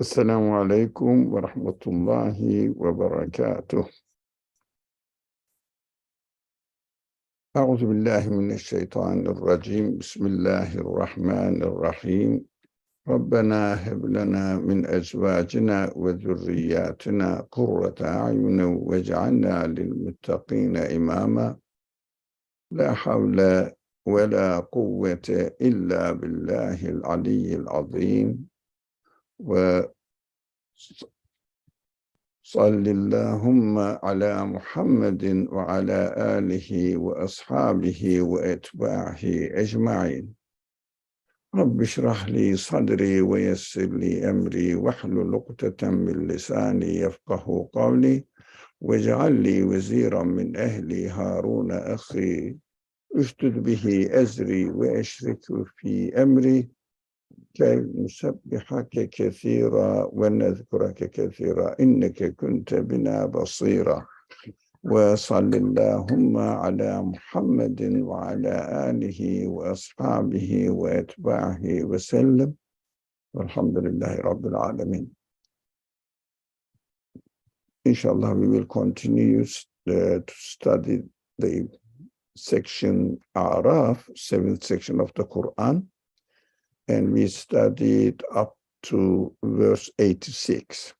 السلام عليكم ورحمة الله وبركاته. أعوذ بالله من الشيطان الرجيم. بسم الله الرحمن الرحيم. ربنا هب لنا من أزواجنا وذرياتنا قرة أعين واجعلنا للمتقين إماما. لا حول ولا قوة إلا بالله العلي العظيم. وصل اللهم على محمد وعلى آله وأصحابه وأتباعه أجمعين. رب اشرح لي صدري ويسر لي أمري واحلل عقدة من لساني يفقه قولي واجعل لي وزيرا من أهلي هارون أخي اشدد به أزري وأشركه في أمري كي نسبحك كثيرا ونذكرك كثيرا إنك كنت بنا بصيرا. وصل اللهم على محمد وعلى آله وأصحابه وأتباعه وسلم والحمد لله رب العالمين. Inshallah, we will continue to study the section Araf, 7th section of the Qur'an, and we studied up to verse 86.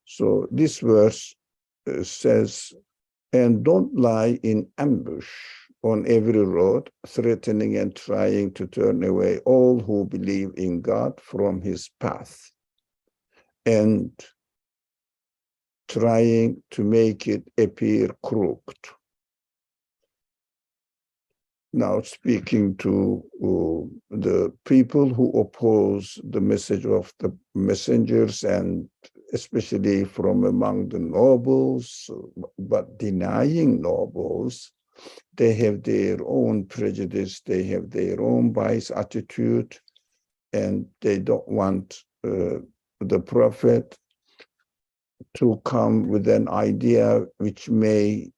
So this verse says, and don't lie in ambush on every road, threatening and trying to turn away all who believe in God from his path, and trying to make it appear crooked. Now speaking to the people who oppose the message of the messengers, and especially from among the nobles, but denying nobles, they have their own prejudice, they have their own biased attitude, and they don't want the prophet to come with an idea which may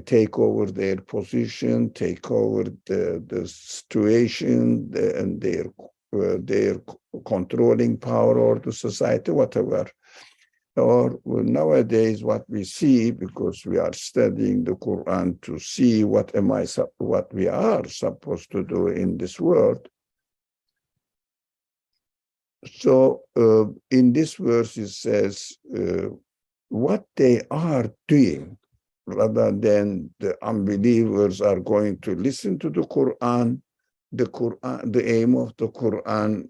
take over their position, take over the situation, and their controlling power or the society, whatever. Or nowadays, what we see, because we are studying the Quran to see what we are supposed to do in this world. So in this verse, it says what they are doing, rather than the unbelievers are going to listen to the Quran, the aim of the Quran,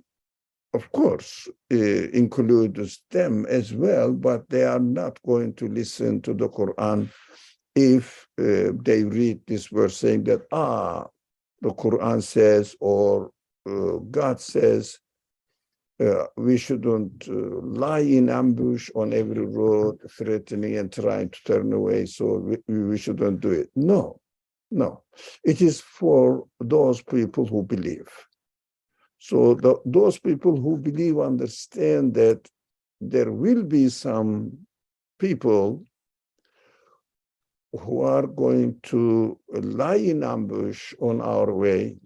of course, includes them as well, but they are not going to listen to the Quran if they read this verse saying that, the Quran says, or God says, we shouldn't lie in ambush on every road, threatening and trying to turn away, so we shouldn't do it. No. It is for those people who believe. So those people who believe understand that there will be some people who are going to lie in ambush on our way,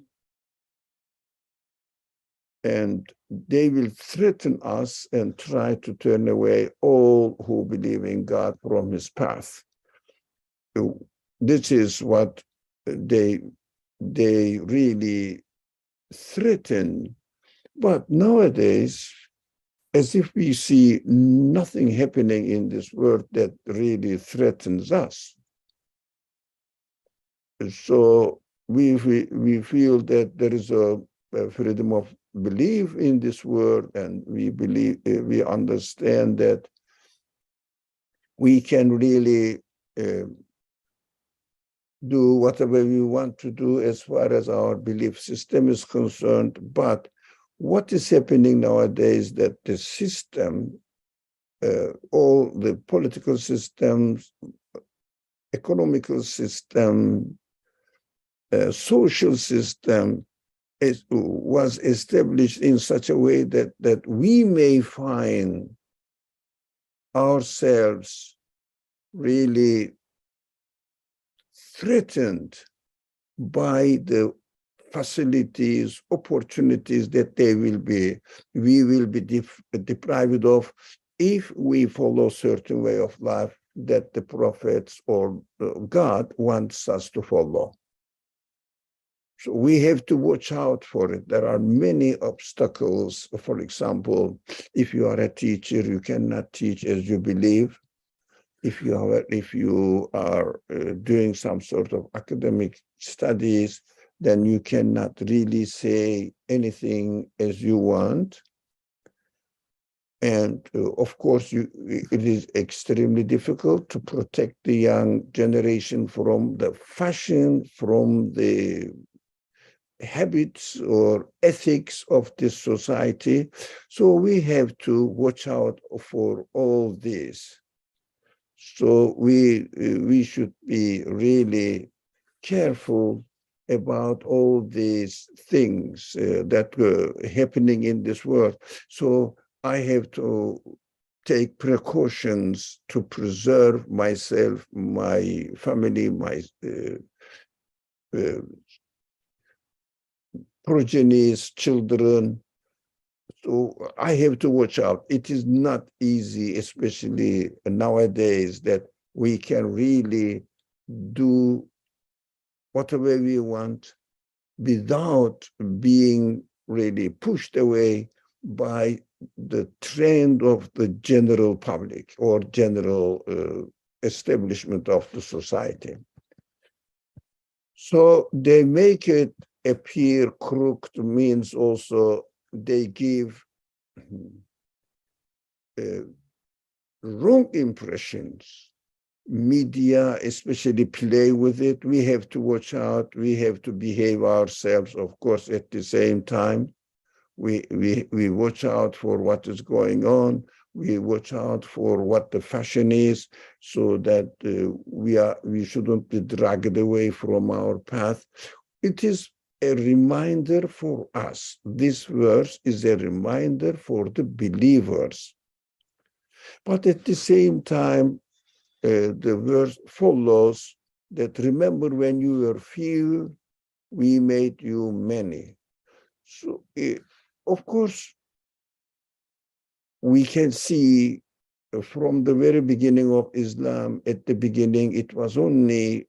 and they will threaten us and try to turn away all who believe in God from his path. This is what they really threaten. But nowadays, as if we see nothing happening in this world that really threatens us. So we feel that there is a freedom of belief in this world, and we understand that we can really do whatever we want to do as far as our belief system is concerned. But what is happening nowadays, that the system, all the political systems, economical system, social system, was established in such a way that we may find ourselves really threatened by the facilities, opportunities that we will be deprived of if we follow certain way of life that the prophets or God wants us to follow. So we have to watch out for it. There are many obstacles. For example, if you are a teacher, you cannot teach as you believe. If you are doing some sort of academic studies, then you cannot really say anything as you want. And of course, it is extremely difficult to protect the young generation from the fashion, from the habits or ethics of this society. So we have to watch out for all this. So we should be really careful about all these things that were happening in this world. So I have to take precautions to preserve myself, my family, my progenies, children. So I have to watch out. It is not easy, especially nowadays, that we can really do whatever we want without being really pushed away by the trend of the general public or general establishment of the society. So they make it appear crooked means also they give wrong impressions. Media especially play with it. We have to watch out. We have to behave ourselves, of course, at the same time. We watch out for what is going on. We watch out for what the fashion is, so that we shouldn't be dragged away from our path. It is a reminder for us. This verse is a reminder for the believers. But at the same time, the verse follows that, remember when you were few, we made you many. So, of course, we can see from the very beginning of Islam, at the beginning, it was only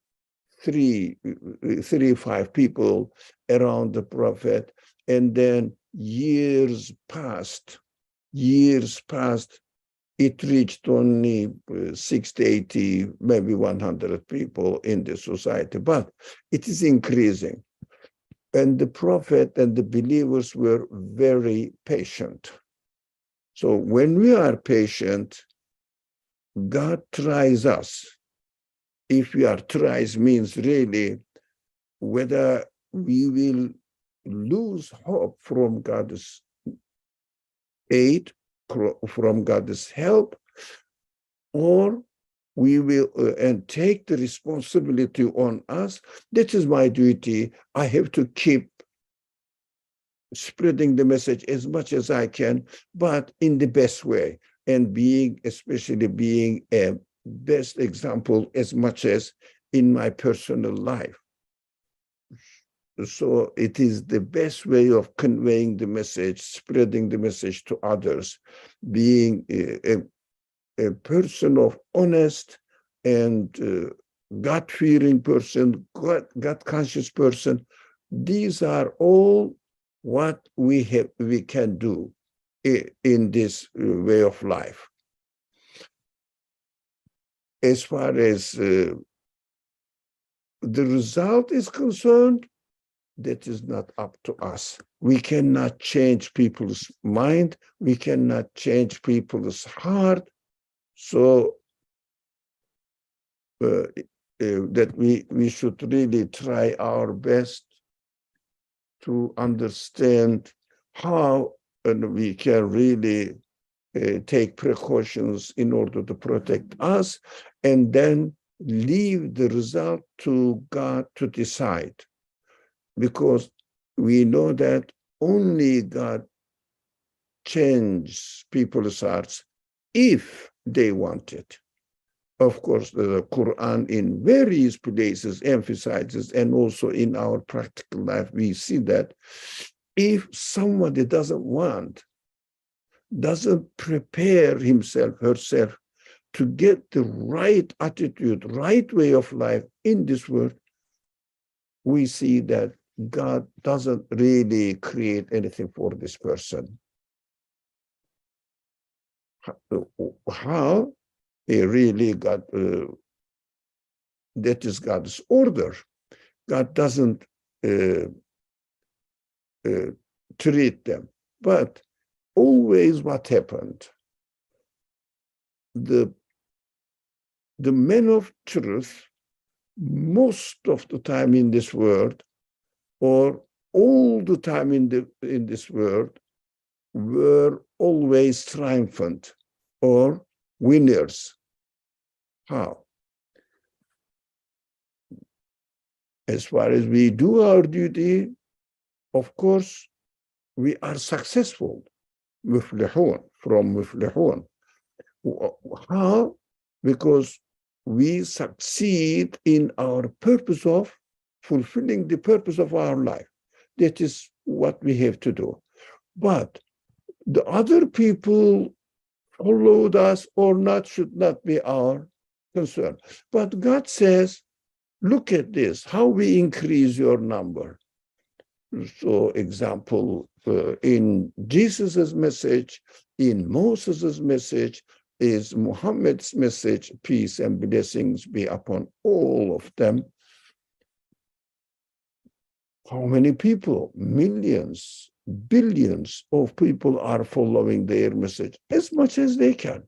three, 5 people around the Prophet. And then years passed, it reached only 60, 80, maybe 100 people in the society, but it is increasing. And the Prophet and the believers were very patient. So when we are patient, God tries us. If we are tries means really whether we will lose hope from God's aid, from God's help, or we will and take the responsibility on us. That is my duty. I have to keep spreading the message as much as I can, but in the best way, and especially being a best example as much as in my personal life. So it is the best way of conveying the message, spreading the message to others, being a person of honest and God-fearing person, God-conscious person. These are all what we can do in this way of life. As far as the result is concerned, that is not up to us. We cannot change people's mind. We cannot change people's heart. So that we should really try our best to understand how we can really take precautions in order to protect us, and then leave the result to God to decide. Because we know that only God changes people's hearts if they want it. of course, the Qur'an in various places emphasizes, and also in our practical life, we see that if somebody doesn't prepare himself, herself to get the right attitude, right way of life in this world, we see that God doesn't really create anything for this person. How? He really got, that is God's order. God doesn't treat them. But always what happened? The men of truth, most of the time in this world, or all the time in this world, were always triumphant or winners. How? As far as we do our duty, of course, we are successful. Muflihun, from muflihun. How? Because we succeed in our purpose of fulfilling the purpose of our life. That is what we have to do. But the other people followed us or not should not be our concern. But God says, look at this, how we increase your number. So, example, in Jesus's message, in Moses' message, is Muhammad's message, peace and blessings be upon all of them. How many people? Millions, billions of people are following their message as much as they can,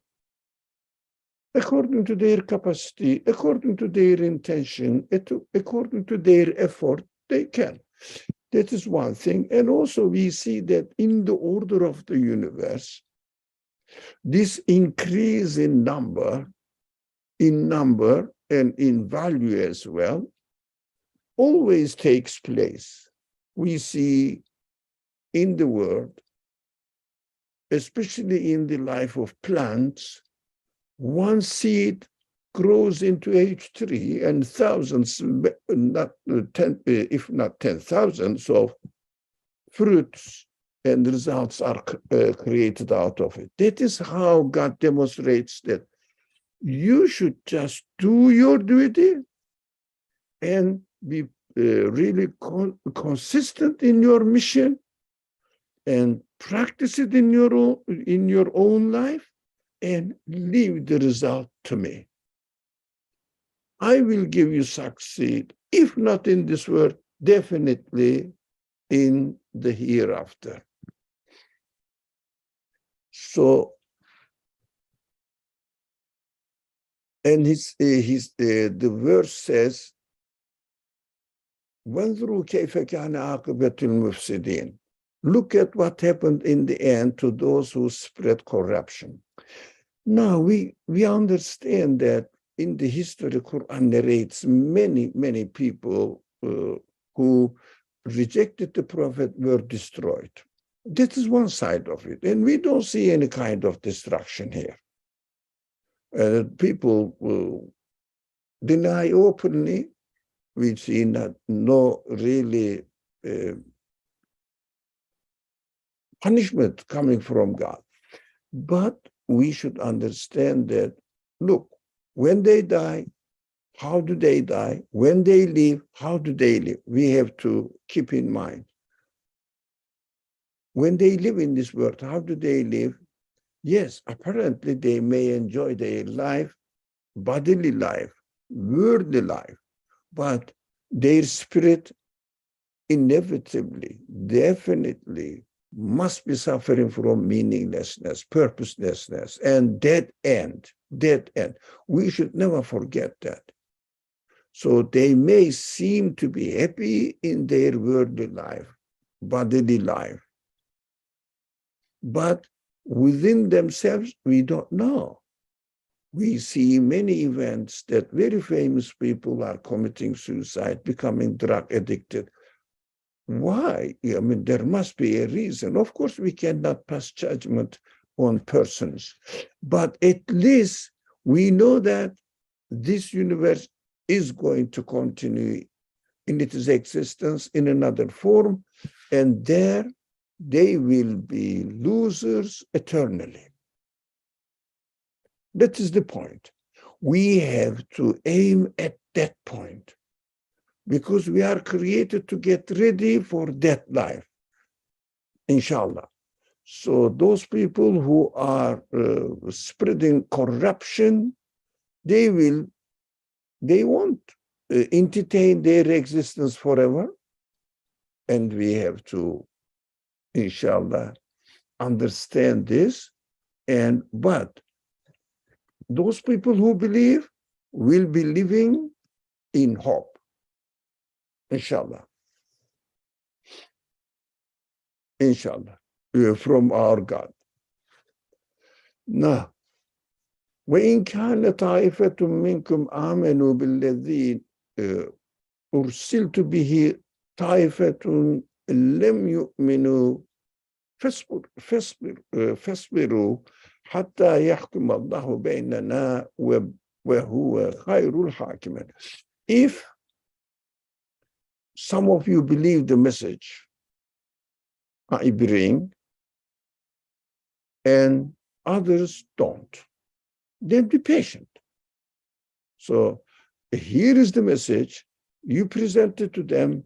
according to their capacity, according to their intention, according to their effort, they can. That is one thing. And also we see that in the order of the universe, this increase in number and in value as well, always takes place. We see in the world, especially in the life of plants, one seed grows into a tree, and thousands, not 10, if not 10,000s of fruits and results are created out of it. That is how God demonstrates that you should just do your duty and be really consistent in your mission and practice it in your own life and leave the result to me. I will give you succeed, if not in this world, definitely in the hereafter. So, and the verse says, وَانْظُرُوا كَيْفَ كَانَ عَاقِبَةُ الْمُفْسِدِينَ. Look at what happened in the end to those who spread corruption. Now, we understand that in the history, Qur'an narrates many, many people who rejected the Prophet were destroyed. That is one side of it. And we don't see any kind of destruction here. People deny openly. We see no really punishment coming from God. But we should understand that, look, when they die, how do they die? When they live, how do they live? We have to keep in mind. When they live in this world, how do they live? Yes, apparently they may enjoy their life, bodily life, worldly life, but their spirit inevitably, definitely must be suffering from meaninglessness, purposelessness, and dead end. We should never forget that. So they may seem to be happy in their worldly life, bodily life, but within themselves, we don't know. We see many events that very famous people are committing suicide, becoming drug addicted. Why? I mean, there must be a reason. Of course, we cannot pass judgment on persons, but at least we know that this universe is going to continue in its existence in another form, and there they will be losers eternally. That is the point. We have to aim at that point, because we are created to get ready for that life, inshallah. So those people who are spreading corruption, they won't entertain their existence forever. And we have to, inshallah, understand this. But those people who believe will be living in hope, inshallah. Inshallah, from our God. Now, وإن كان طائفة منكم آمنوا بالذي أرسلت به طائفة لم يؤمنوا فاصبروا حتى يحكم الله بيننا وهو خير الحاكمين. If some of you believe the message I bring and others don't, then be patient. So here is the message you presented to them.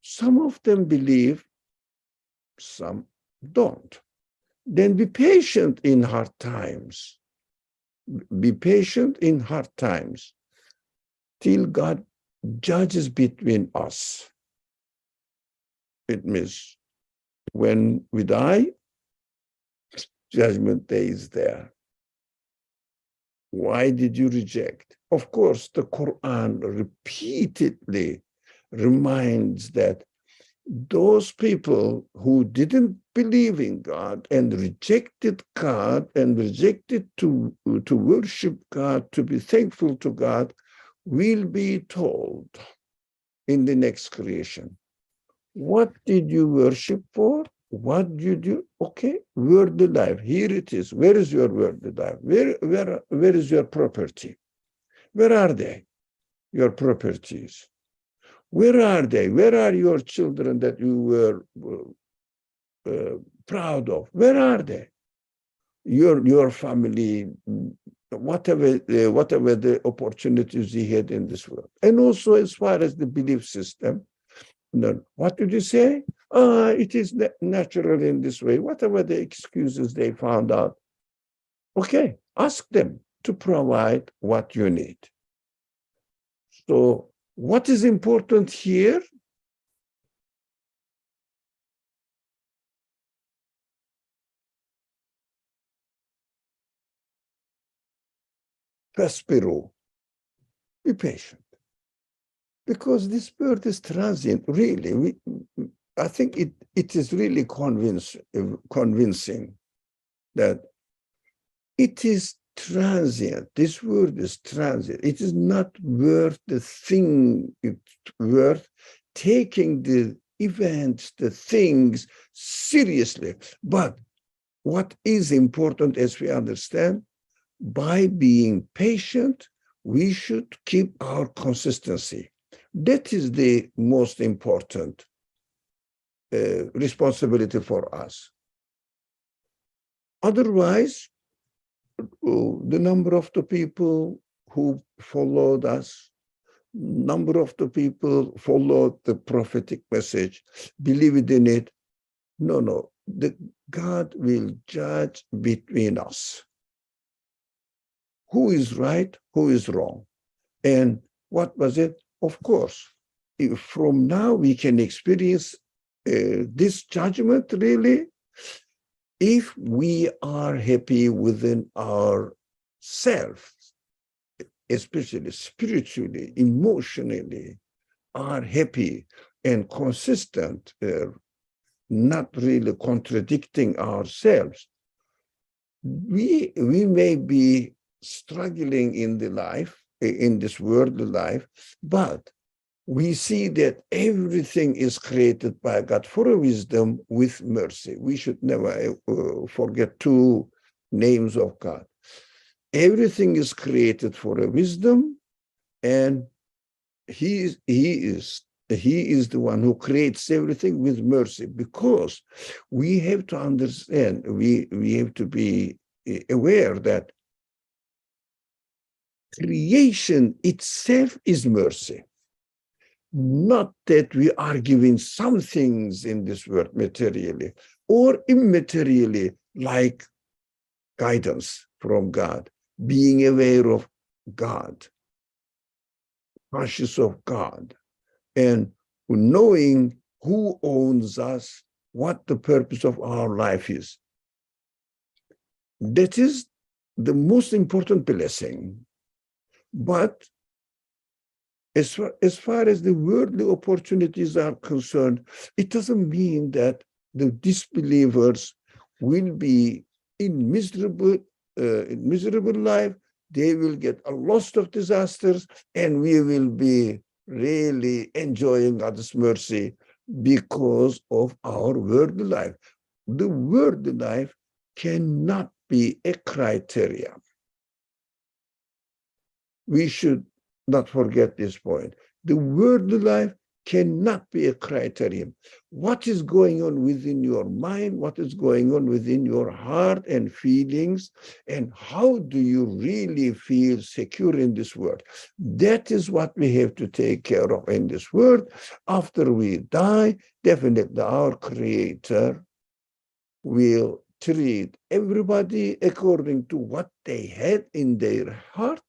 Some of them believe, some don't. Then be patient in hard times. Be patient in hard times till God judges between us. It means when we die, judgment day is there. Why did you reject? Of course, the Qur'an repeatedly reminds that those people who didn't believe in God and rejected God and rejected to worship God, to be thankful to God, will be told in the next creation, what did you worship for? What did you do? Okay, worldly life. Here it is. Where is your worldly life? Where is your property? Where are they? Your properties. Where are they? Where are your children that you were proud of? Where are they? Your family, whatever the opportunities you had in this world. And also as far as the belief system, what did you say? It is natural in this way. Whatever the excuses they found out, okay, ask them to provide what you need. So what is important here? Fasbiru. Be patient. Because this word is transient, really. I think it is really convincing that it is transient. This word is transient. It is not worth the thing. It's worth taking the events, the things seriously. But what is important, as we understand, by being patient, we should keep our consistency. That is the most important responsibility for us. Otherwise, the number of the people who followed us, number of the people followed the prophetic message, believed in it. No. God will judge between us. Who is right, who is wrong? And what was it? Of course, from now we can experience this judgment really if we are happy within ourselves, especially spiritually, emotionally, are happy and consistent, not really contradicting ourselves. We may be struggling in the life, in this worldly life, but we see that everything is created by God for a wisdom with mercy. We should never forget two names of God. Everything is created for a wisdom, and he is the one who creates everything with mercy, because we have to understand, we have to be aware that creation itself is mercy. Not that we are giving some things in this world materially or immaterially, like guidance from God, being aware of God, conscious of God, and knowing who owns us, what the purpose of our life is. That is the most important blessing. But as far as the worldly opportunities are concerned, it doesn't mean that the disbelievers will be in miserable life. They will get a lot of disasters, and we will be really enjoying God's mercy because of our worldly life. The worldly life cannot be a criteria. We should not forget this point. The worldly life cannot be a criterion. What is going on within your mind, what is going on within your heart and feelings, and how do you really feel secure in this world? That is what we have to take care of in this world. After we die, definitely our Creator will treat everybody according to what they had in their heart,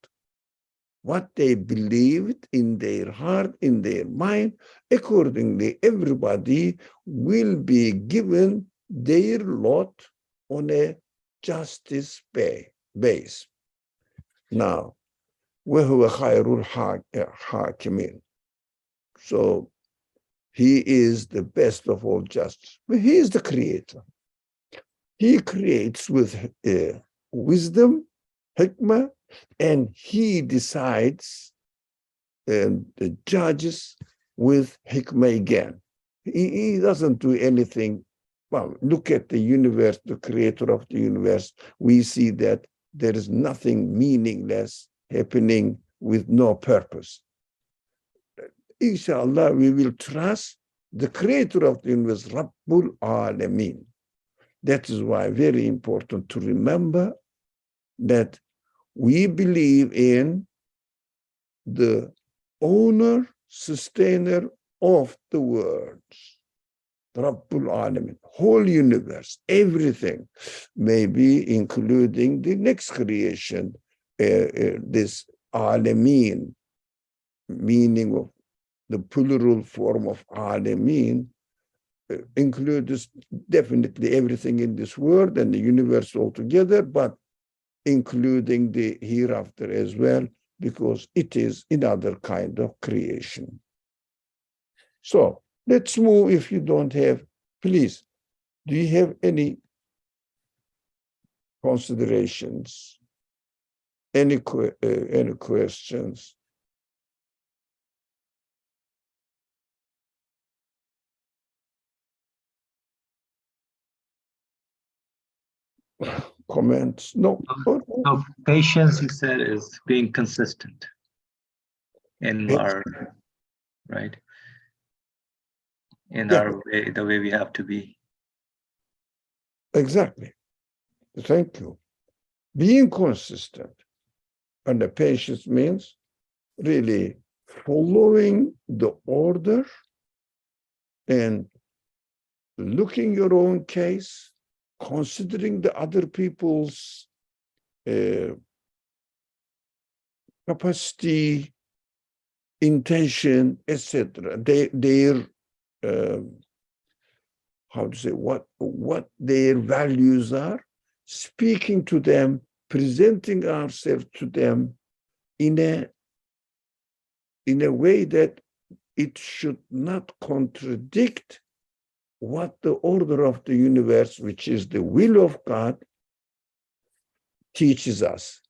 what they believed in their heart, in their mind. Accordingly, everybody will be given their lot on a justice base. Now, وَهُوَ خَيْرُ الْحَاكِمِينَ. So he is the best of all justice. But he is the creator. He creates with wisdom, hikmah, and he decides and judges with hikmah again. He doesn't do anything. Well, look at the universe, the creator of the universe. We see that there is nothing meaningless happening with no purpose. Inshallah, we will trust the creator of the universe, Rabbul Alameen. That is why very important to remember that we believe in the owner, sustainer of the world, Rabbul Alamin, whole universe, everything, maybe including the next creation, this Alamin, meaning of the plural form of Alamin, includes definitely everything in this world and the universe altogether, but including the hereafter as well, because it is another kind of creation. So let's move. If you don't have, please, do you have any considerations, any questions? Comments? No. So patience, you said, is being consistent in our right, in our way, the way we have to be. Exactly. Thank you. Being consistent, and the patience means really following the order and looking your own case, considering the other people's capacity, intention, etc. Their how to say, what their values are, speaking to them, presenting ourselves to them in a way that it should not contradict what the order of the universe, which is the will of God, teaches us.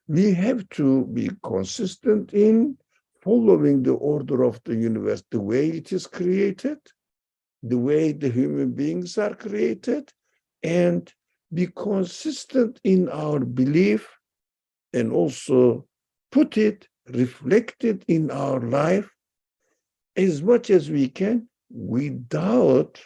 We have to be consistent in following the order of the universe, the way it is created, the way the human beings are created, and be consistent in our belief and also put it, reflect it in our life as much as we can without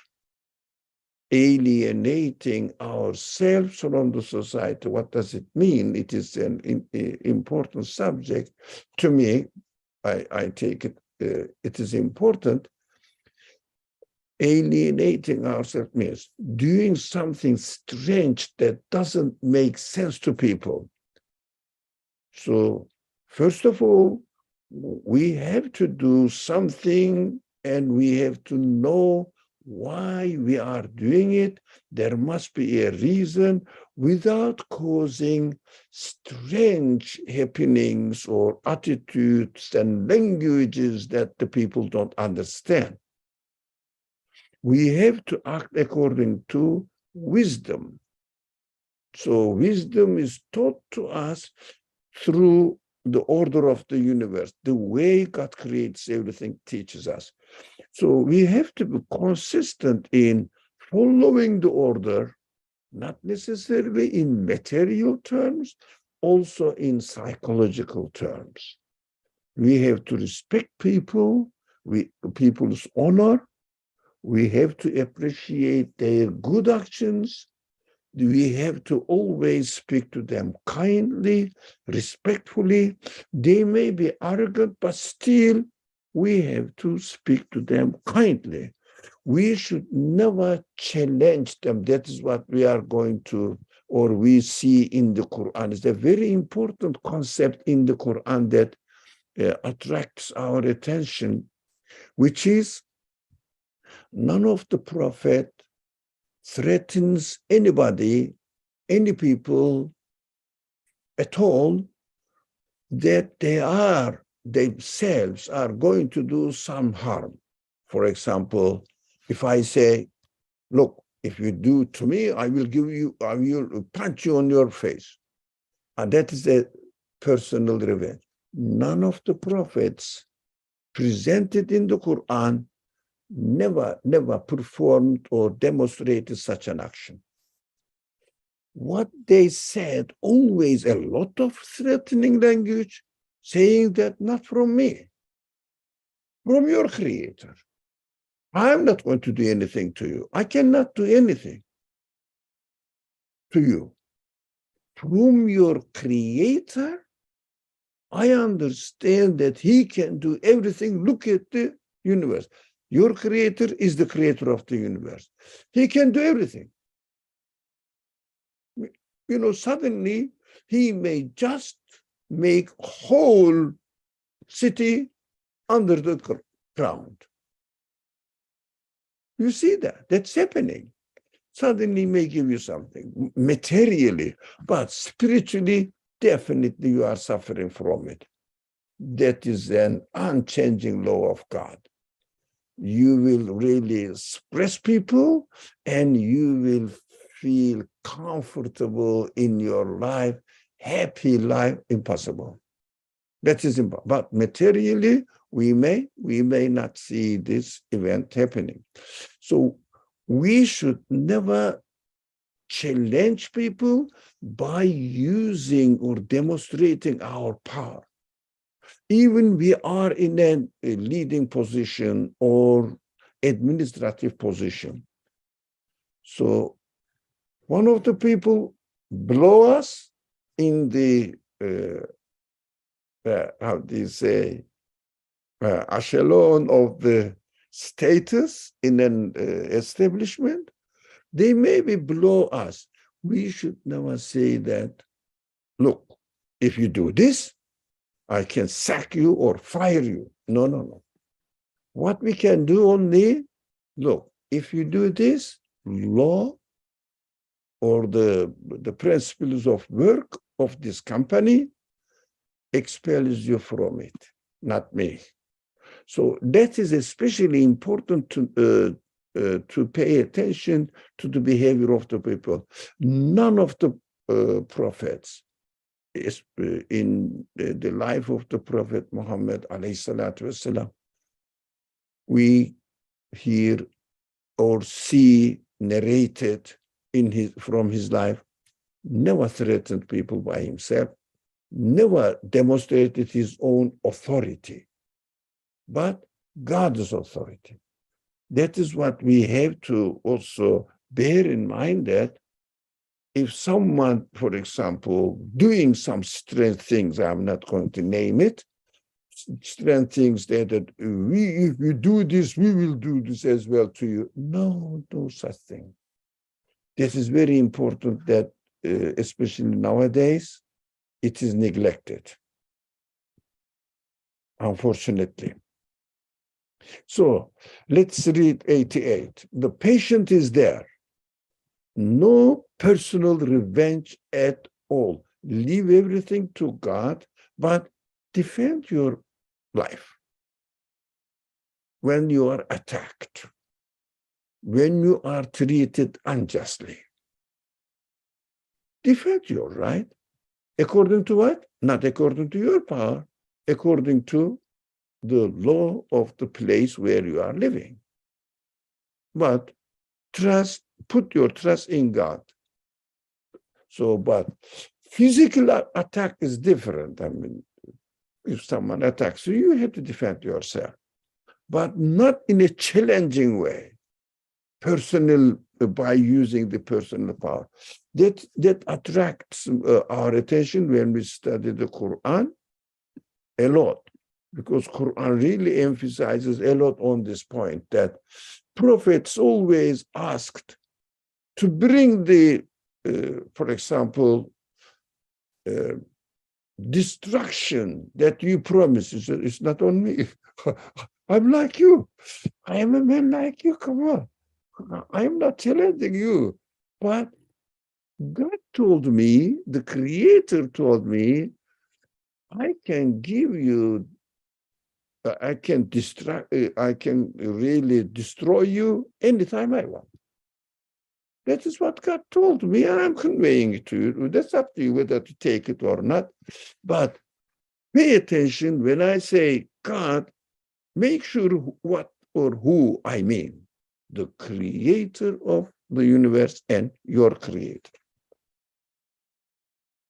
alienating ourselves from the society. What does it mean? It is an important subject to me. I take it, it is important. Alienating ourselves means doing something strange that doesn't make sense to people. So, first of all, we have to do something and we have to know why we are doing it. There must be a reason without causing strange happenings or attitudes and languages that the people don't understand. We have to act according to wisdom. So wisdom is taught to us through the order of the universe. The way God creates everything teaches us. So we have to be consistent in following the order, not necessarily in material terms, also in psychological terms. We have to respect people, people's honor. We have to appreciate their good actions. We have to always speak to them kindly, respectfully. They may be arrogant, but still we have to speak to them kindly. We should never challenge them. That is what we are going to, or we see in the Quran. It's a very important concept in the Quran that attracts our attention, which is none of the prophet threatens anybody, any people at all, that they are themselves are going to do some harm. For example, if I say, look, if you do to me, I will punch you on your face. And that is a personal revenge. None of the prophets presented in the Quran never performed or demonstrated such an action. What they said, always a lot of threatening language, saying that not from me, from your creator. I'm not going to do anything to you. I cannot do anything to you. From your creator, I understand that he can do everything. Look at the universe. Your creator is the creator of the universe. He can do everything. You know, suddenly he may just make whole city under the ground. You see that? That's happening. Suddenly may give you something materially, but spiritually, definitely you are suffering from it. That is an unchanging law of God. You will really express people and you will feel comfortable in your life, happy life, impossible. That is impossible. But materially, we may not see this event happening. So we should never challenge people by using or demonstrating our power. Even we are in a leading position or administrative position. So one of the people below us in the, how do you say, echelon of the status in an establishment, they may be below us. We should never say that, look, if you do this, I can sack you or fire you. No, no, no. What we can do only, look, if you do this, law or the principles of work of this company expels you from it, not me. So that is especially important to pay attention to the behavior of the people. None of the prophets is in the life of the Prophet Muhammad ﷺ, we hear or see narrated from his life, never threatened people by himself, never demonstrated his own authority, but God's authority. That is what we have to also bear in mind, that if someone, for example, doing some strange things, I'm not going to name it, strange things that if you do this, we will do this as well to you. No such thing. This is very important that, especially nowadays, it is neglected, unfortunately. So let's read 88. The patient is there. No personal revenge at all. Leave everything to God, but defend your life when you are attacked, when you are treated unjustly. Defend your right. According to what? Not according to your power, according to the law of the place where you are living. But put your trust in God. So, but physical attack is different. I mean, if someone attacks you, you have to defend yourself, but not in a challenging way, personal, by using the personal power. That attracts our attention when we study the Quran a lot, because Quran really emphasizes a lot on this point, that prophets always asked to bring the, for example, destruction that you promise. It's not on me. I'm like you. I am a man like you. Come on. I am not challenging you. But God told me, the Creator told me, I can give you, I can really destroy you anytime I want. That is what God told me, and I'm conveying it to you. That's up to you whether to take it or not. But pay attention when I say God, make sure what or who I mean. The Creator of the universe and your Creator.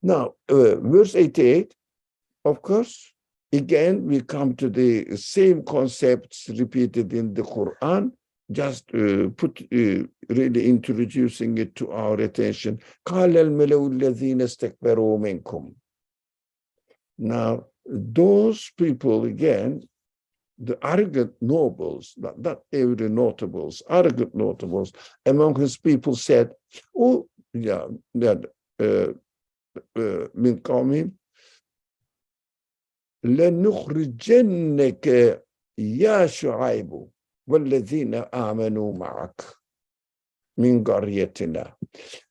Now, verse 88, of course, again, we come to the same concepts repeated in the Quran, just really introducing it to our attention. قَالَ الْمَلَوُ الَّذِينَ اسْتَكْبَرُوا مِنْكُمْ. Now, those people, again, the arrogant nobles, not every notables, arrogant notables among his people said, oh, yeah, that min qawmihim, لَنُخْرِجَنَّكَ يَا شُعَيْبُ وَالَّذِينَ آمَنُوا مَعَكَ مِنْ قَرْيَتِنَا.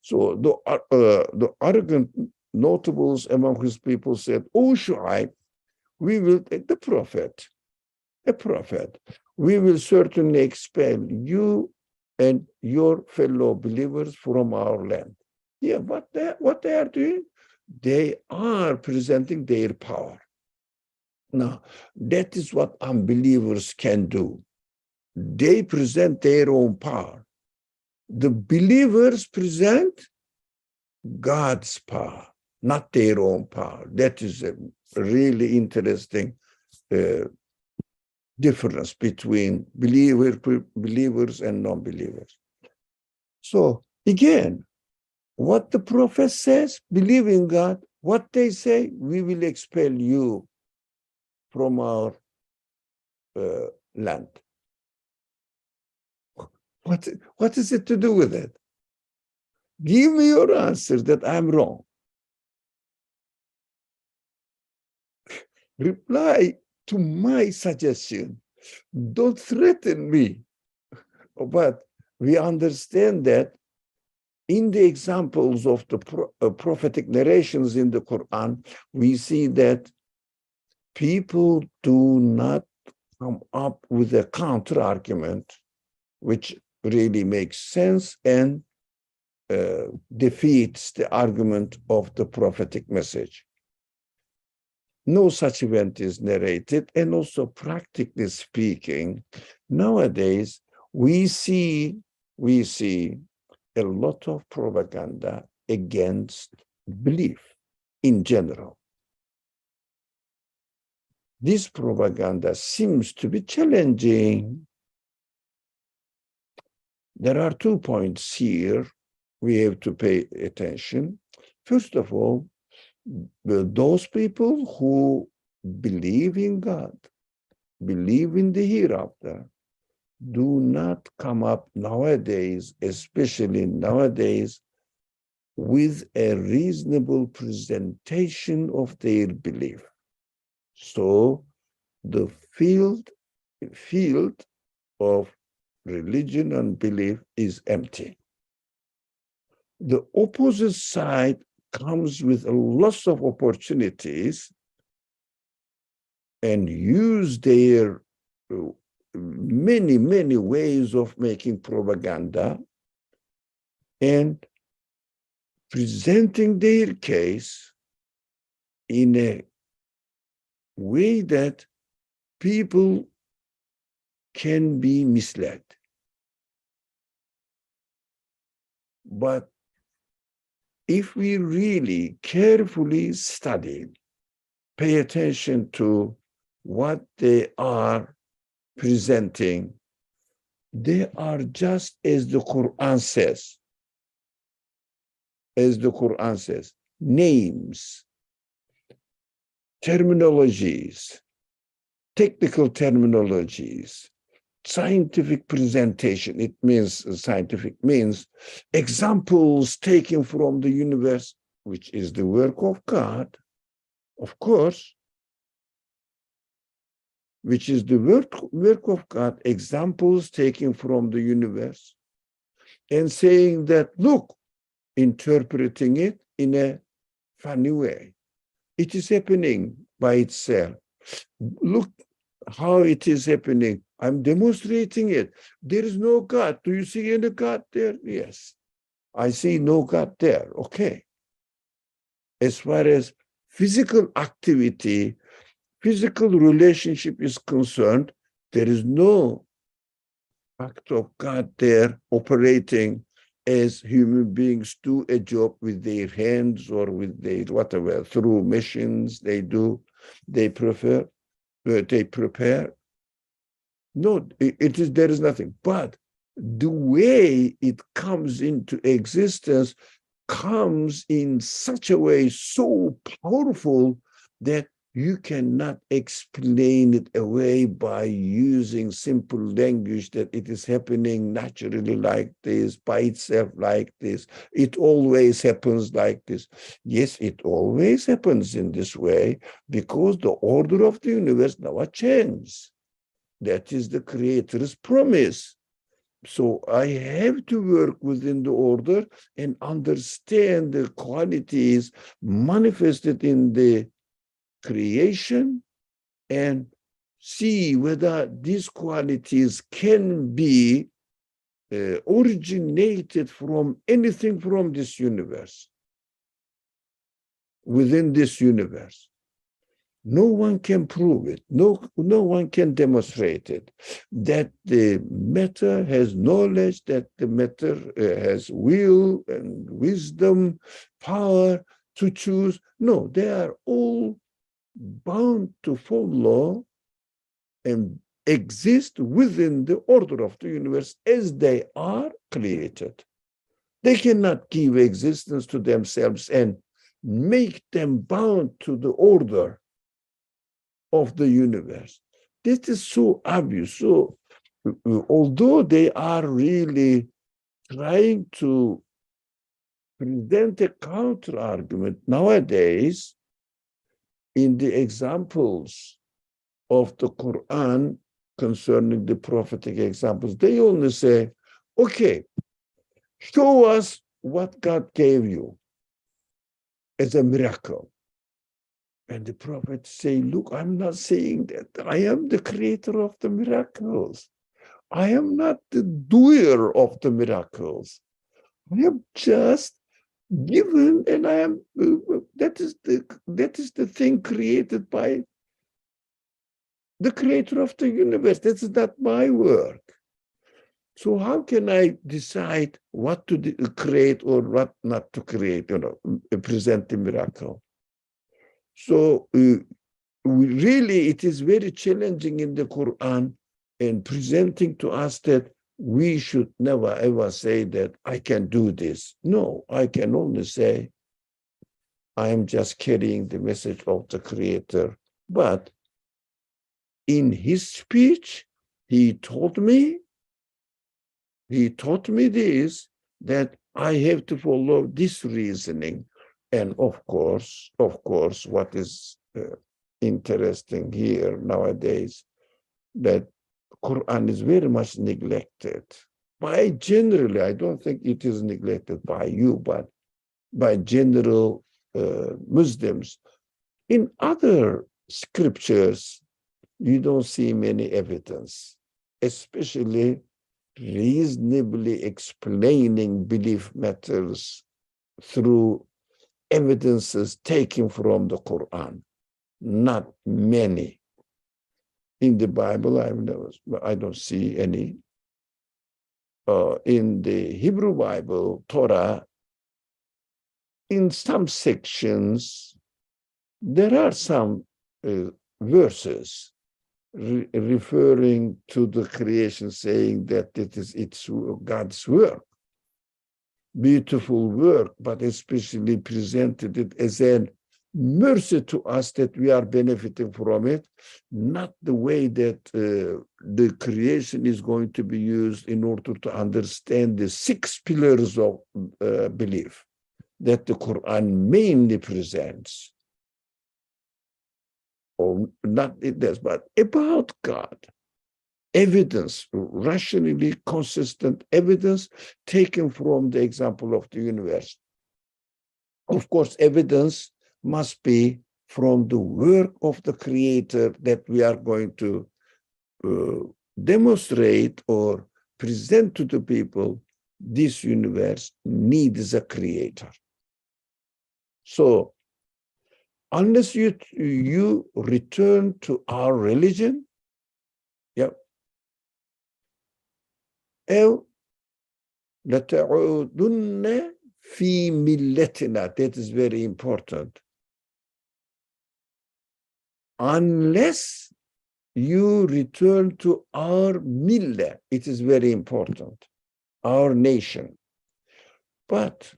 So the arrogant notables among his people said, oh, Shu'aib, we will take the prophet, a prophet. We will certainly expel you and your fellow believers from our land. Yeah, what they are doing? They are presenting their power. Now, that is what unbelievers can do. They present their own power. The believers present God's power, not their own power. That is a really interesting difference between believers and non-believers. So again, what the prophet says, believe in God. What they say, we will expel you from our land. What is it to do with it? Give me your answer that I'm wrong. Reply to my suggestion. Don't threaten me. But we understand that in the examples of the prophetic narrations in the Quran, we see that people do not come up with a counter-argument which really makes sense and defeats the argument of the prophetic message. No such event is narrated, and also practically speaking, nowadays we see a lot of propaganda against belief in general. this propaganda seems to be challenging. There are 2 points here we have to pay attention. First of all, those people who believe in God, believe in the hereafter, do not come up nowadays, especially nowadays, with a reasonable presentation of their belief. So the field of religion and belief is empty. The opposite side comes with a lot of opportunities and use their many ways of making propaganda and presenting their case in a way that people can be misled. But if we really carefully study, pay attention to what they are presenting, they are just as the Qur'an says. As the Qur'an says, names, terminologies, technical terminologies, scientific presentation. It means, scientific means examples taken from the universe, which is the work of God, of course, which is the work of God, examples taken from the universe, and saying that, look, interpreting it in a funny way. It is happening by itself. Look how it is happening. I'm demonstrating it. There is no God. Do you see any God there? Yes. I see no God there. Okay. As far as physical activity, physical relationship is concerned, there is no act of God there operating as human beings do a job with their hands or with their whatever, through machines they do, they prepare. No, there is nothing. But the way it comes into existence comes in such a way so powerful that you cannot explain it away by using simple language that it is happening naturally like this, by itself like this. It always happens like this. Yes, it always happens in this way because the order of the universe never changes. That is the Creator's promise. So I have to work within the order and understand the qualities manifested in the creation and see whether these qualities can be originated from anything from this universe, within this universe. No one can prove it. No one can demonstrate it. That the matter has knowledge, that the matter has will and wisdom, power to choose. No, they are all bound to follow and exist within the order of the universe as they are created. They cannot give existence to themselves and make them bound to the order of the universe. This is so obvious. So although they are really trying to present a counter argument nowadays in the examples of the Qur'an concerning the prophetic examples, they only say, okay, show us what God gave you as a miracle. And the prophet say, look, I'm not saying that. I am the creator of the miracles. I am not the doer of the miracles. I am just given, and I am, that is the thing created by the creator of the universe. This is not my work. So how can I decide what to create or what not to create, present the miracle? So really, it is very challenging in the Quran and presenting to us that we should never ever say that I can do this. No, I can only say I am just carrying the message of the Creator. But in his speech, he taught me this, that I have to follow this reasoning. And of course, what is interesting here nowadays, that Quran is very much neglected by generally, I don't think it is neglected by you, but by general Muslims. In other scriptures, you don't see many evidence, especially reasonably explaining belief matters through evidences taken from the Quran. Not many. In the Bible, I don't see any. In the Hebrew Bible, Torah, in some sections, there are some verses referring to the creation, saying that it's God's work, beautiful work, but especially presented it as a mercy to us that we are benefiting from it, not the way that the creation is going to be used in order to understand the 6 pillars of belief that the Quran mainly presents. Or not this, but about God. Evidence, rationally consistent evidence taken from the example of the universe. Of course, evidence must be from the work of the Creator that we are going to demonstrate or present to the people. This universe needs a Creator. So, unless you return to our religion, yeah, لَتَعُودُنَّ فِي مِلَّتِنَا. That is very important. Unless you return to our millah, it is very important, our nation. But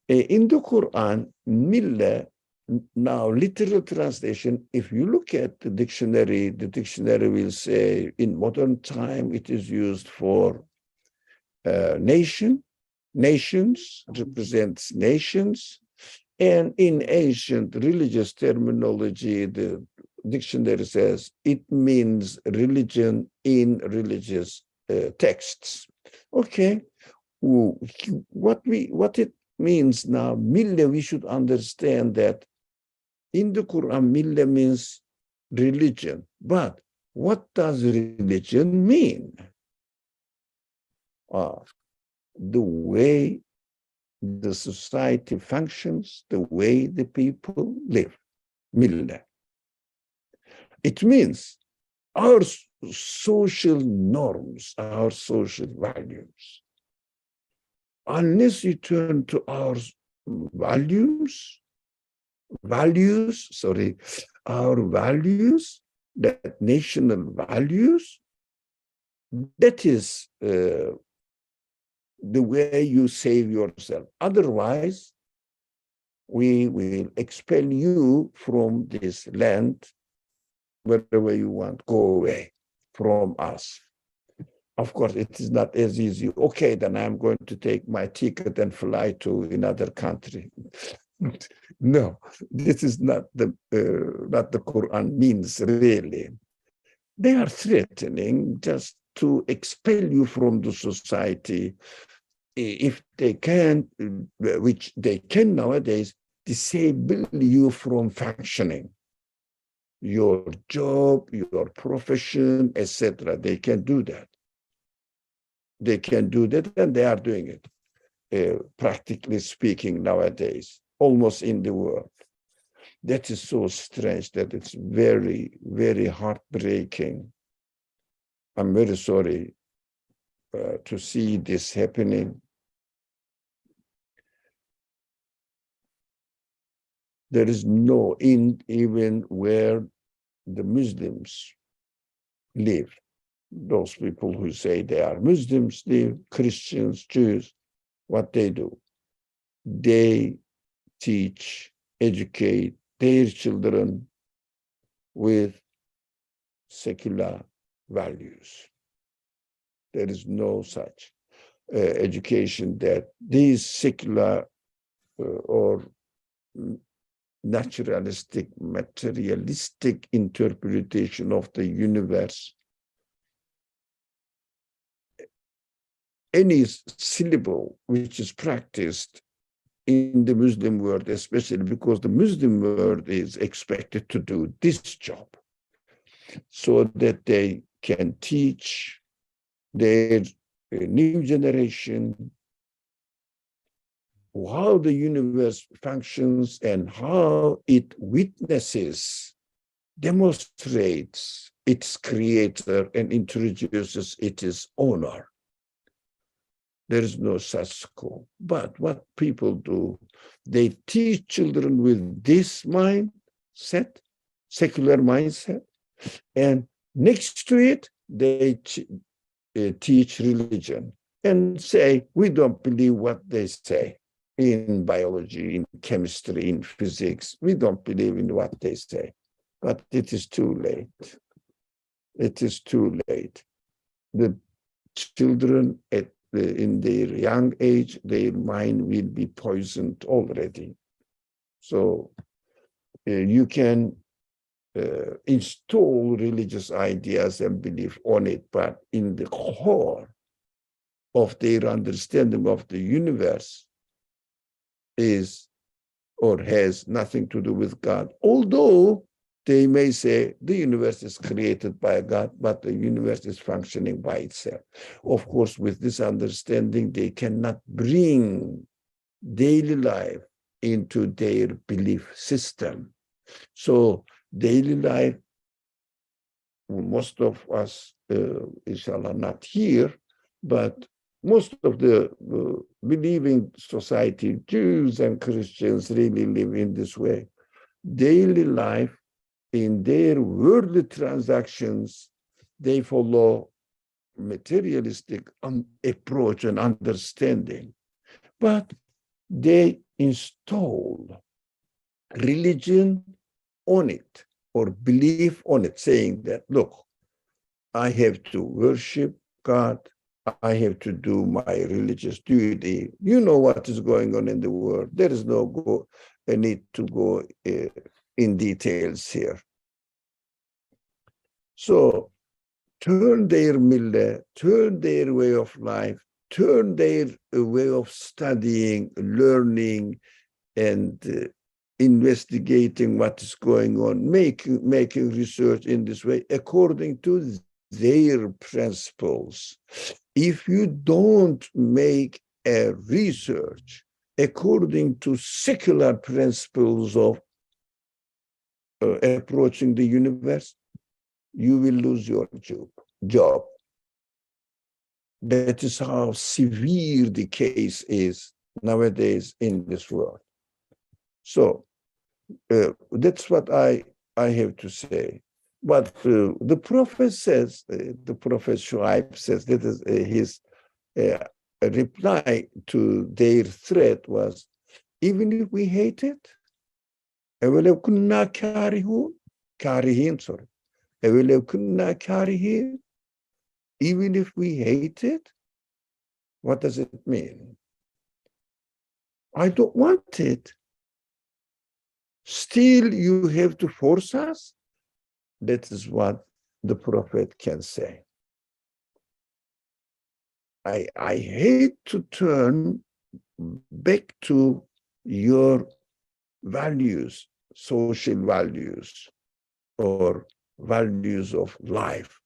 in the Quran, millah, now literal translation, if you look at the dictionary will say in modern time it is used for nations, represents nations, and in ancient religious terminology, the dictionary says it means religion in religious texts. Okay, what it means now, millah, we should understand that in the Quran, millah means religion. But what does religion mean? The way the society functions, the way the people live, millah. It means our social norms, our social values. Unless you turn to our values, that national values, that is the way you save yourself. Otherwise, we will expel you from this land, wherever you want, go away from us. Of course, it is not as easy. Okay, then I'm going to take my ticket and fly to another country. No, this is not the Quran means, really. They are threatening just to expel you from the society. If they can, which they can nowadays, disable you from functioning. Your job, your profession, etc. They can do that. They can do that, and they are doing it, practically speaking, nowadays, almost in the world. That is so strange that it's very, very heartbreaking. I'm very sorry to see this happening. There is no, even where the Muslims live. Those people who say they are Muslims live, Christians, Jews, what they do. They teach, educate their children with secular values. There is no such education that these secular or naturalistic, materialistic interpretation of the universe, any syllable which is practiced in the Muslim world, especially because the Muslim world is expected to do this job so that they can teach their new generation how the universe functions and how it witnesses, demonstrates its creator and introduces its owner. There is no such school. But what people do, they teach children with this mindset, secular mindset, and next to it, they teach religion and say, we don't believe what they say in biology, in chemistry, in physics. We don't believe in what they say. But it is too late. It is too late. The children in their young age, their mind will be poisoned already. So you can install religious ideas and belief on it, but in the core of their understanding of the universe is or has nothing to do with God. Although they may say the universe is created by God, but the universe is functioning by itself. Of course, with this understanding, they cannot bring daily life into their belief system. So daily life, most of us, inshallah, not here, but most of the believing society, Jews and Christians, really live in this way. Daily life, in their worldly transactions, they follow materialistic approach and understanding, but they install religion on it or belief on it, saying that, look, I have to worship God, I have to do my religious duty. You know what is going on in the world. There is no need to go in details here. So turn their millah, turn their way of life, turn their way of studying, learning, and investigating what is going on, making research in this way according to their principles. If you don't make a research according to secular principles of approaching the universe, you will lose your job. That is how severe the case is nowadays in this world. So that's what I have to say. But the Prophet says, the Prophet Shuaib says, that is his reply to their threat was, even if we hate it, even if we hate it, what does it mean? I don't want it. Still, you have to force us? That is what the Prophet can say. I hate to turn back to your values, social values, or values of life.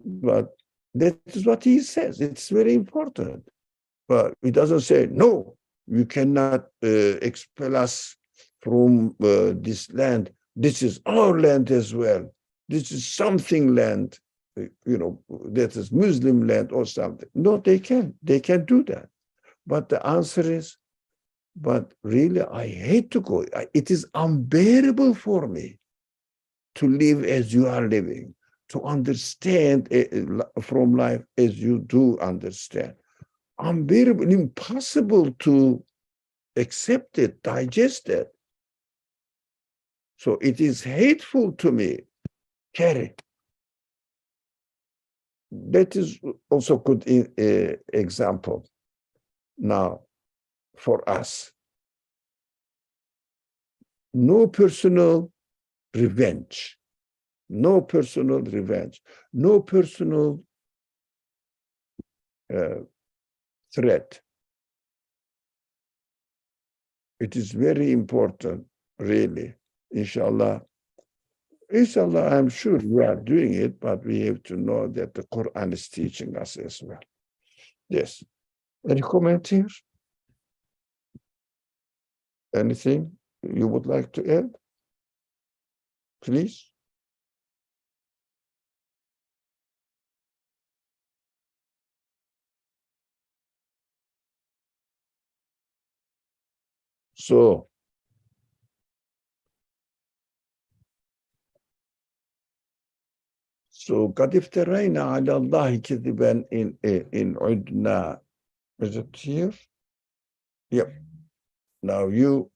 But that is what he says. It's very important. But he doesn't say, no, you cannot expel us from this land. This is our land as well. This is something land, that is Muslim land or something. No, they can do that. But the answer is, but really I hate to go. It is unbearable for me to live as you are living, to understand from life as you do understand. Unbearable, impossible to accept it, digest it. So it is hateful to me. Carry. That is also good example now for us. No personal revenge, no personal revenge, no personal threat. It is very important, really. Inshallah, I'm sure we are doing it, but we have to know that the Quran is teaching us as well. Yes. Any comment here? Anything you would like to add? Please. So, قد افترينا على الله كذبا in عدنا. Is it here? Yep. Now you,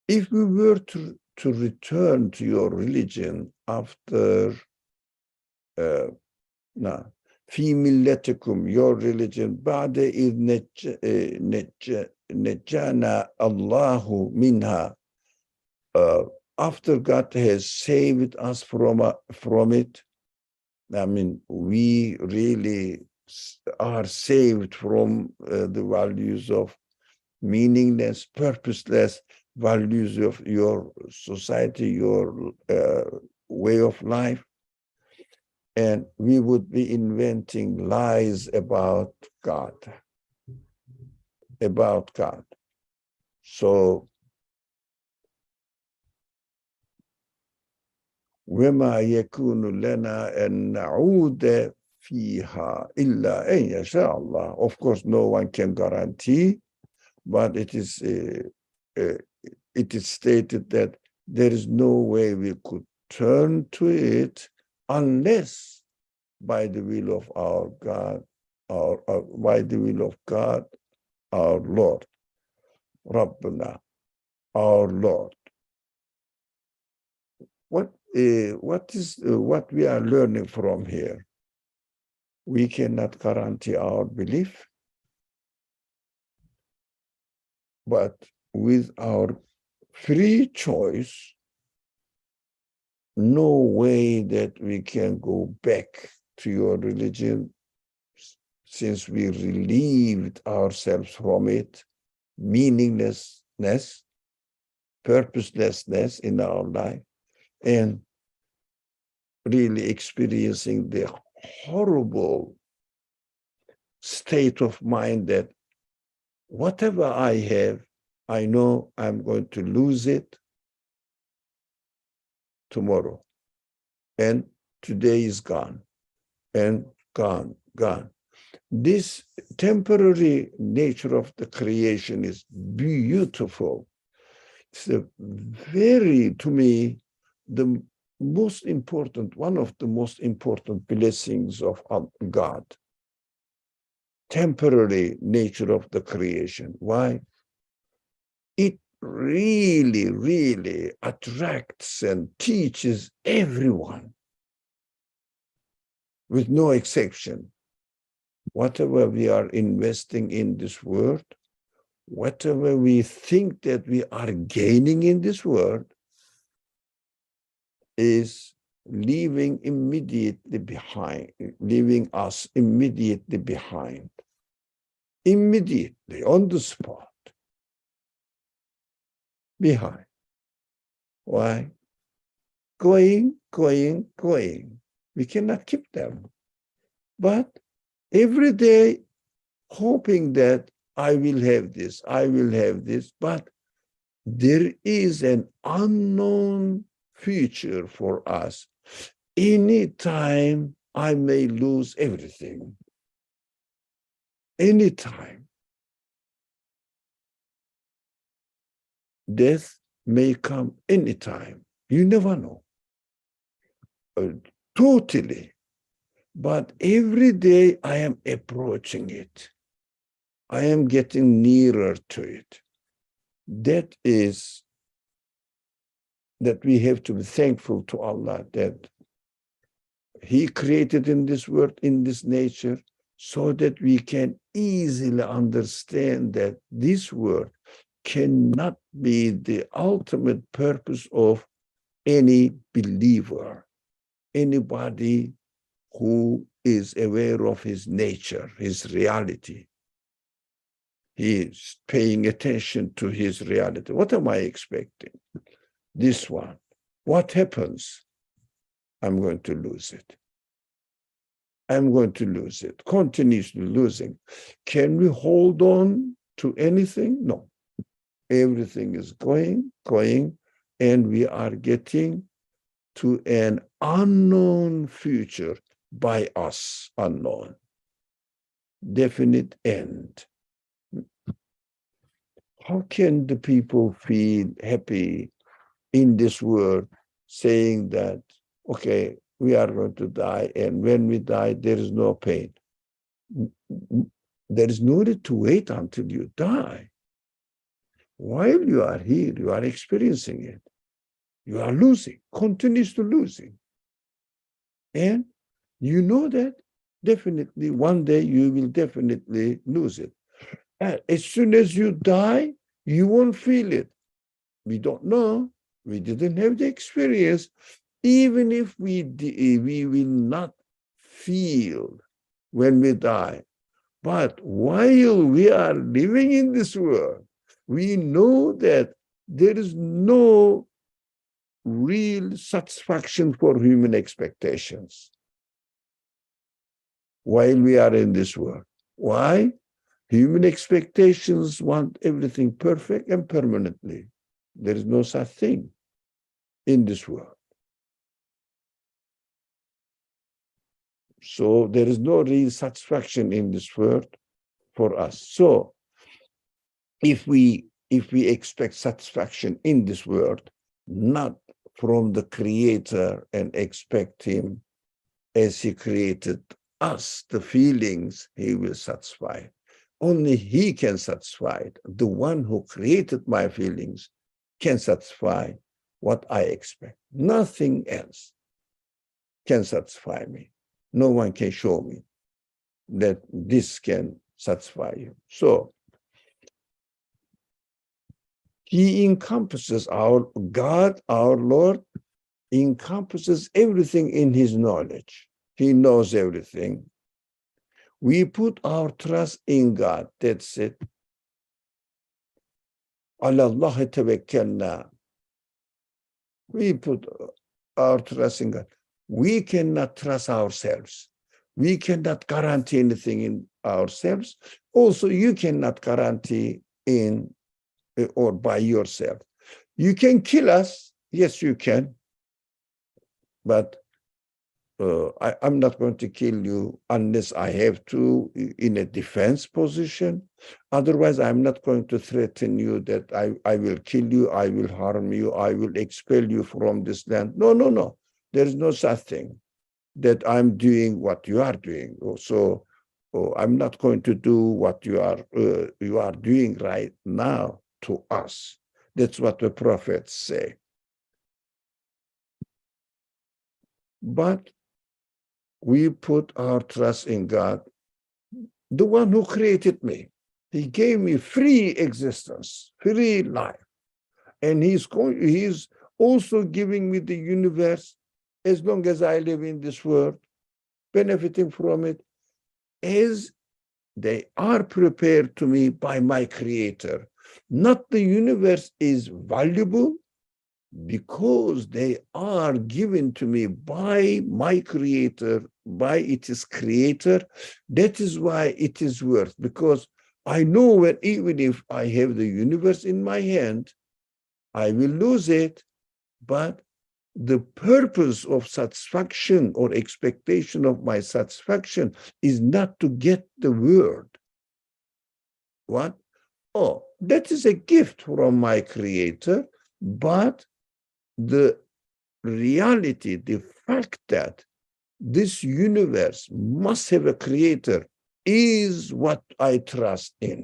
if we were to return to your religion after في ملتكم, your religion, بعد إذ نجانا الله منها, after God has saved us from it. I mean, we really are saved from the values of meaningless, purposeless values of your society, your way of life. And we would be inventing lies about God. So, وما يكون لنا أن نعود فيها إلا أن يشاء الله. Of course, no one can guarantee, but it is stated that there is no way we could turn to it unless by the will of our God, by the will of God, our Lord, Rabbuna, our Lord. What we are learning from here? We cannot guarantee our belief, but with our free choice, no way that we can go back to your religion since we relieved ourselves from it, meaninglessness, purposelessness in our life, and really experiencing the horrible state of mind that whatever I have, I know I'm going to lose it tomorrow. And today is gone, and gone. This temporary nature of the creation is beautiful. It's to me, the most important, one of the most important blessings of God. Temporary nature of the creation. Why? It really, really attracts and teaches everyone, with no exception. Whatever we are investing in this world, whatever we think that we are gaining in this world, is leaving us immediately behind. Immediately, on the spot. Behind. Why? Going. We cannot keep them. But every day, hoping that I will have this, but there is an unknown future for us. Anytime I may lose everything. Anytime. Death may come anytime. You never know. Totally. But every day I am approaching it. I am getting nearer to it. That is that we have to be thankful to Allah that He created in this world, in this nature, so that we can easily understand that this world cannot be the ultimate purpose of any believer, anybody who is aware of his nature, his reality. He is paying attention to his reality. What am I expecting? This one. What happens? I'm going to lose it. I'm going to lose it, continuously losing. Can we hold on to anything? No. Everything is going, and we are getting to an unknown future, by us unknown. Definite end. How can the people feel happy in this world saying that, okay, we are going to die, and when we die, there is no pain? There is no need to wait until you die. While you are here, you are experiencing it. You are losing, continuously losing. And you know that definitely one day you will definitely lose it. And as soon as you die, you won't feel it. We don't know. We didn't have the experience. Even if we will not feel when we die. But while we are living in this world, we know that there is no real satisfaction for human expectations while we are in this world. Why? Human expectations want everything perfect and permanently. There is no such thing in this world. So there is no real satisfaction in this world for us. So if we expect satisfaction in this world, not from the Creator, and expect Him as He created us, the feelings He will satisfy. Only He can satisfy it. The one who created my feelings can satisfy what I expect. Nothing else can satisfy me. No one can show me that this can satisfy you. So He encompasses, our God, our Lord, encompasses everything in His knowledge. He knows everything. We put our trust in God. That's it. Ala Allah tawakkalna. We put our trust in God. We cannot trust ourselves. We cannot guarantee anything in ourselves. Also, you cannot guarantee in or by yourself. You can kill us. Yes, you can. But I'm not going to kill you unless I have to in a defense position. Otherwise, I'm not going to threaten you that I will kill you, I will harm you, I will expel you from this land. No, no, no. There is no such thing that I'm doing what you are doing. So I'm not going to do what you are doing right now to us. That's what the prophets say. But we put our trust in God, the one who created me. He gave me free existence, free life. And he's also giving me the universe as long as I live in this world, benefiting from it, as they are prepared to me by my Creator. Not the universe is valuable because they are given to me by my Creator, by its Creator. That is why it is worth, because I know that even if I have the universe in my hand, I will lose it, but the purpose of satisfaction or expectation of my satisfaction is not to get the world. What? oh, that is a gift from my creator, but the reality, the fact that this universe must have a creator is what I trust in.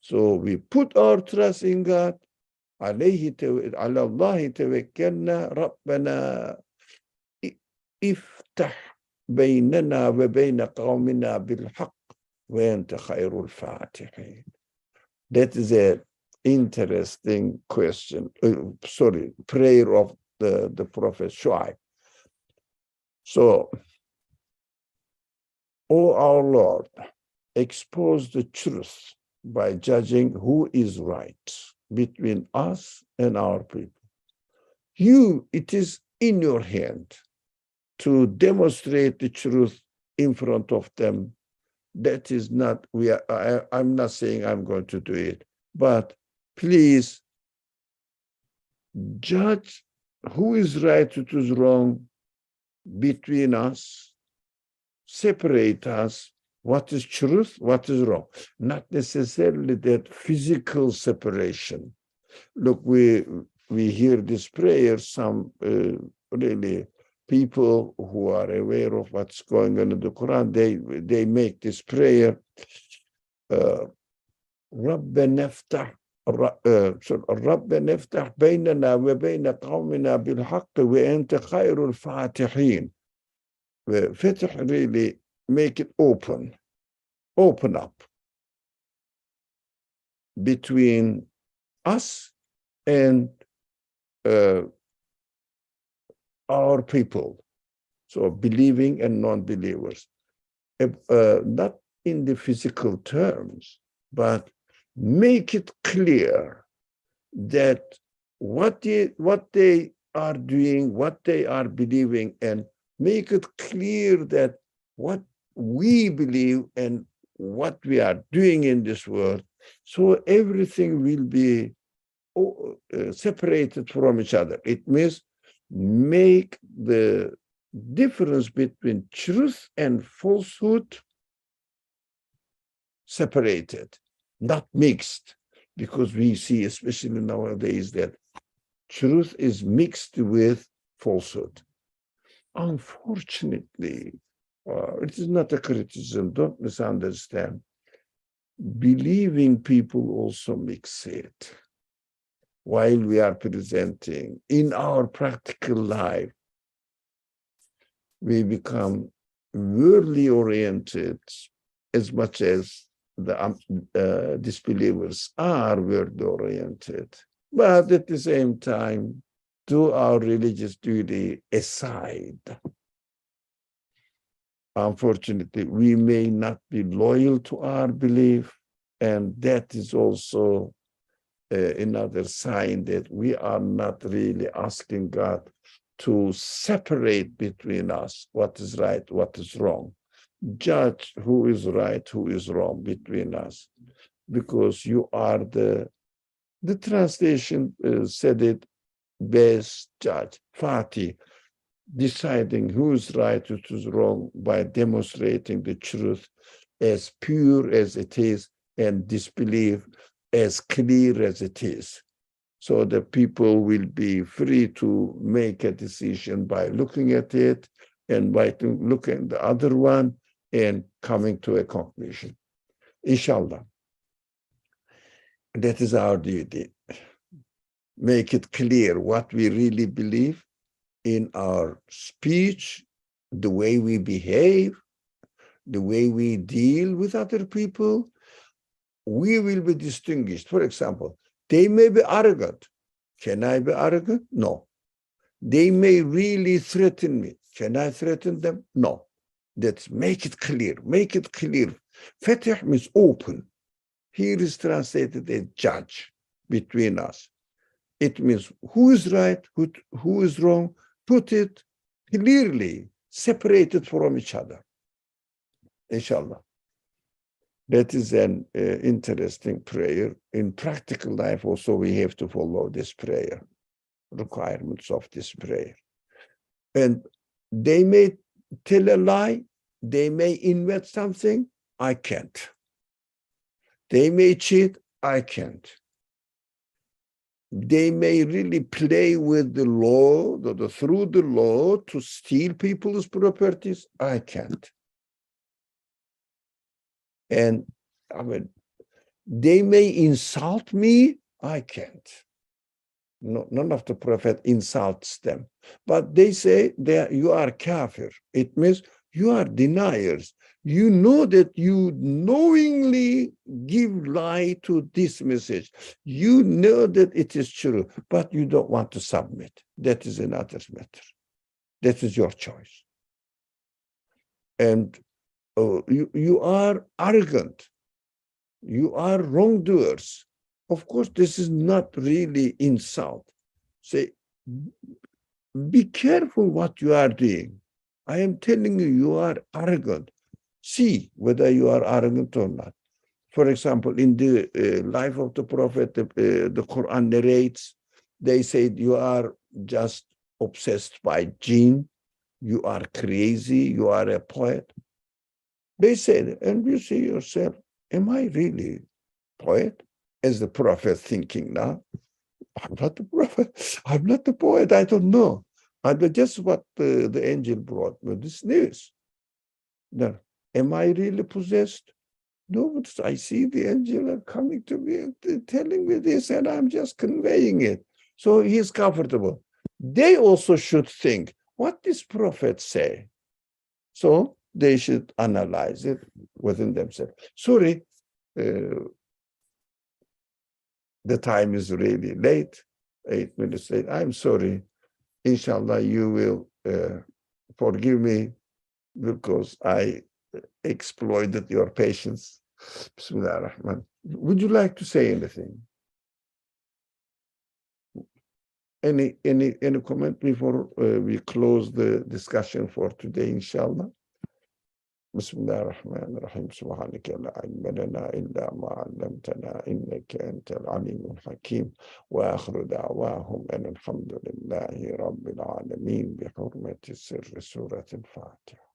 So we put our trust in God. على الله توكلنا ربنا افتح بيننا وبين قومنا بالحق وأنت خير الفاتحين. That is an interesting question. Prayer of the Prophet Shu'aib. So, O our Lord, expose the truth by judging who is right between us and our people. It is in your hand to demonstrate the truth in front of them. That is not, I'm not saying I'm going to do it, but please judge who is right, who is wrong between us, separate us, what is truth, what is wrong. Not necessarily that physical separation. Look, we hear this prayer, some really people who are aware of what's going on in the Quran, they make this prayer, ربنا افتح بيننا وبين قومنا بالحق وأنت خير الفاتحين. فتح really make it open up between us and our people, so believing and non-believers, not in the physical terms, but make it clear that what they are doing, what they are believing, and make it clear that what we believe and what we are doing in this world, so everything will be separated from each other. It means make the difference between truth and falsehood separated, not mixed, because we see, especially nowadays, that truth is mixed with falsehood. Unfortunately, it is not a criticism, don't misunderstand. Believing people also mix it. While we are presenting in our practical life, we become worldly oriented as much as the disbelievers are worldly oriented. But at the same time, do our religious duty aside. Unfortunately, we may not be loyal to our belief, and that is also another sign that we are not really asking God to separate between us what is right, what is wrong. Judge who is right, who is wrong between us, because you are the translation said it best, judge, Fatih, deciding who is right, who is wrong by demonstrating the truth as pure as it is and disbelief as clear as it is. So the people will be free to make a decision by looking at it and by looking at the other one and coming to a conclusion. Inshallah. That is our duty. Make it clear what we really believe in our speech, the way we behave, the way we deal with other people. We will be distinguished. For example, they may be arrogant. Can I be arrogant? No. They may really threaten me. Can I threaten them? No. Let's make it clear. Make it clear. Fatih means open. Here is translated as judge between us. It means who is right, who is wrong. Put it clearly, separated from each other. Inshallah. That is an interesting prayer. In practical life also, we have to follow this prayer, requirements of this prayer. And they may tell a lie, they may invent something, I can't. They may cheat, I can't. They may really play with the law, through the law to steal people's properties. I can't. And I mean, they may insult me. I can't. No, none of the prophet insults them. But they say that you are kafir. It means you are deniers. You know that you knowingly give lie to this message. You know that it is true, but you don't want to submit. That is another matter. That is your choice. And you are arrogant. You are wrongdoers. Of course, this is not really insult. Say, be careful what you are doing. I am telling you, you are arrogant. See whether you are arrogant or not. For example, in the life of the Prophet, the Qur'an narrates, they say you are just obsessed by jinn, you are crazy, you are a poet. They said, and you see yourself, am I really poet? As the Prophet thinking now, I'm not the prophet, I'm not the poet, I don't know. But just what the angel brought me, this news. Now, am I really possessed? No, but I see the angel coming to me and telling me this, and I'm just conveying it. So he's comfortable. They also should think, what this prophet say? So they should analyze it within themselves. Sorry, the time is really late, 8 minutes late. I'm sorry. Inshallah, you will forgive me because I exploited your patience. Bismillah ar-Rahman. Would you like to say anything? Any comment before we close the discussion for today, inshallah? Bismillah ar-Rahman ar-Rahim. Subhanaka la ilma lana illa ma 'allamtana innaka antal alimul hakim. Wa akhiru da'wahum an alhamdulillahi rabbil alamin bi hurmati sirri surat al-Fatiha.